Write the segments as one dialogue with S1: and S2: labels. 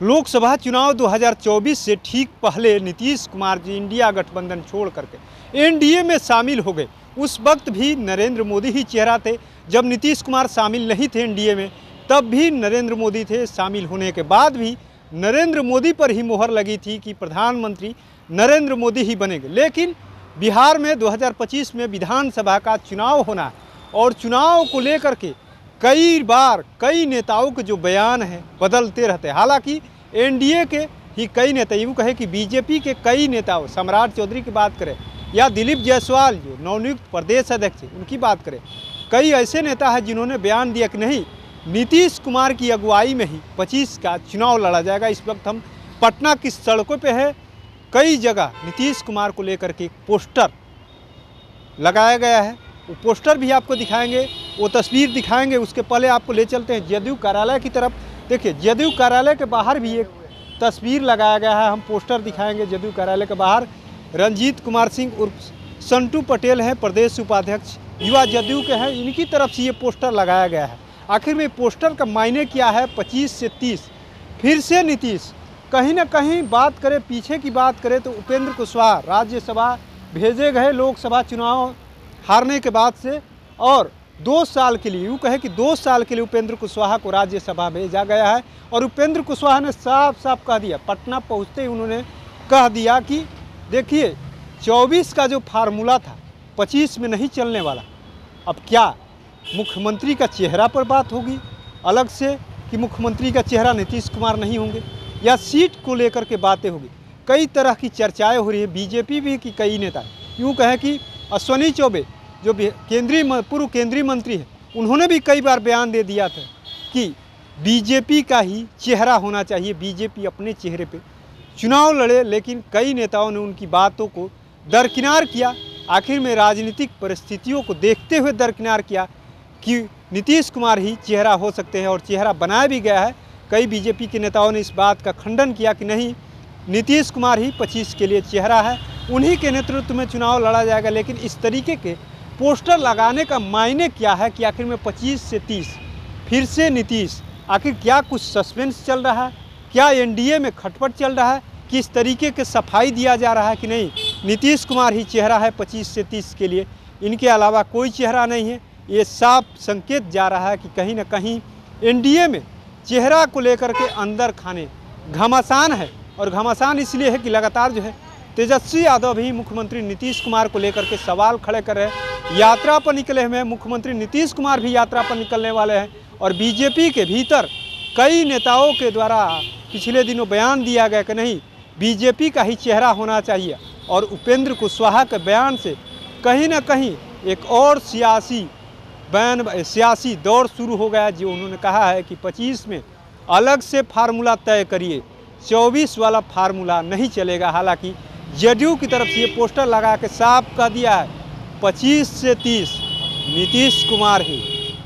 S1: लोकसभा चुनाव 2024 से ठीक पहले नीतीश कुमार जी इंडिया गठबंधन छोड़ करके एनडीए में शामिल हो गए। उस वक्त भी नरेंद्र मोदी ही चेहरा थे। जब नीतीश कुमार शामिल नहीं थे एनडीए में, तब भी नरेंद्र मोदी थे। शामिल होने के बाद भी नरेंद्र मोदी पर ही मोहर लगी थी कि प्रधानमंत्री नरेंद्र मोदी ही बनेंगे। लेकिन बिहार में 2025 में विधानसभा का चुनाव होना है और चुनाव को लेकर के कई बार कई नेताओं के जो बयान हैं बदलते रहते हैं। हालांकि एनडीए के ही कई नेता, यूँ कहे कि बीजेपी के कई नेताओं, सम्राट चौधरी की बात करें या दिलीप जायसवाल जो नवनियुक्त प्रदेश अध्यक्ष हैं उनकी बात करें, कई ऐसे नेता हैं जिन्होंने बयान दिया कि नहीं, नीतीश कुमार की अगुवाई में ही 25 का चुनाव लड़ा जाएगा। इस वक्त हम पटना की सड़कों पे है, कई जगह नीतीश कुमार को लेकर के पोस्टर लगाया गया है। वो पोस्टर भी आपको दिखाएंगे, वो तस्वीर दिखाएंगे। उसके पहले आपको ले चलते हैं जदयू कार्यालय की तरफ। देखिए, जदयू कार्यालय के बाहर भी एक तस्वीर लगाया गया है। हम पोस्टर दिखाएंगे जदयू कार्यालय के बाहर। रंजीत कुमार सिंह उर्फ संटू पटेल हैं, प्रदेश उपाध्यक्ष युवा जदयू के हैं। इनकी तरफ से ये पोस्टर लगाया गया है। आखिर में पोस्टर का मायने क्या है? 25 से 30 फिर से नीतीश। कहीं ना कहीं बात करें, पीछे की बात करें तो उपेंद्र कुशवाहा राज्यसभा भेजे गए लोकसभा चुनाव हारने के बाद से, और 2 साल के लिए, यूँ कहे कि 2 साल के लिए उपेंद्र कुशवाहा को राज्यसभा भेजा गया है। और उपेंद्र कुशवाहा ने साफ साफ कह दिया, पटना पहुँचते ही उन्होंने कह दिया कि देखिए 24 का जो फार्मूला था 25 में नहीं चलने वाला। अब क्या मुख्यमंत्री का चेहरा पर बात होगी अलग से कि मुख्यमंत्री का चेहरा नीतीश कुमार नहीं होंगे, या सीट को लेकर के बातें होगी? कई तरह की चर्चाएं हो रही है। बीजेपी भी की कई नेता, यूँ कहें कि अश्विनी चौबे जो पूर्व केंद्रीय मंत्री हैं, उन्होंने भी कई बार बयान दे दिया था कि बीजेपी का ही चेहरा होना चाहिए, बीजेपी अपने चेहरे पे चुनाव लड़े। लेकिन कई नेताओं ने उनकी बातों को दरकिनार किया। आखिर में राजनीतिक परिस्थितियों को देखते हुए दरकिनार किया कि नीतीश कुमार ही चेहरा हो सकते हैं, और चेहरा बनाया भी गया है। कई बीजेपी के नेताओं ने इस बात का खंडन किया कि नहीं, नीतीश कुमार ही 25 के लिए चेहरा है, उन्हीं के नेतृत्व में चुनाव लड़ा जाएगा। लेकिन इस तरीके के पोस्टर लगाने का मायने क्या है कि आखिर में 25 से 30 फिर से नीतीश? आखिर क्या कुछ सस्पेंस चल रहा है? क्या एनडीए में खटपट चल रहा है? किस तरीके के सफाई दिया जा रहा है कि नहीं, नीतीश कुमार ही चेहरा है 25 से 30 के लिए, इनके अलावा कोई चेहरा नहीं है? ये साफ संकेत जा रहा है कि कहीं ना कहीं एनडीए में चेहरा को लेकर के अंदर खाने घमासान है। और घमासान इसलिए है कि लगातार जो है तेजस्वी यादव भी मुख्यमंत्री नीतीश कुमार को लेकर के सवाल खड़े कर रहे हैं। यात्रा पर निकले हुए हैं, मुख्यमंत्री नीतीश कुमार भी यात्रा पर निकलने वाले हैं। और बीजेपी के भीतर कई नेताओं के द्वारा पिछले दिनों बयान दिया गया कि नहीं, बीजेपी का ही चेहरा होना चाहिए। और उपेंद्र कुशवाहा के बयान से कहीं ना कहीं एक और सियासी दौर शुरू हो गया, जो उन्होंने कहा है कि 25 में अलग से फार्मूला तय करिए, 24 वाला फार्मूला नहीं चलेगा। हालांकि जदयू की तरफ से ये पोस्टर लगा के साफ कह दिया है 25 से 30 नीतीश कुमार ही।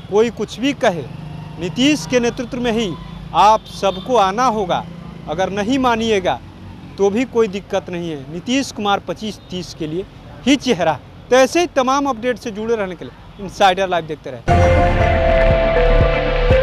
S1: कोई कुछ भी कहे, नीतीश के नेतृत्व में ही आप सबको आना होगा। अगर नहीं मानिएगा तो भी कोई दिक्कत नहीं है, नीतीश कुमार 25-30 के लिए ही चेहरा। तो ऐसे ही तमाम अपडेट से जुड़े रहने के लिए इनसाइडर लाइव देखते रहें।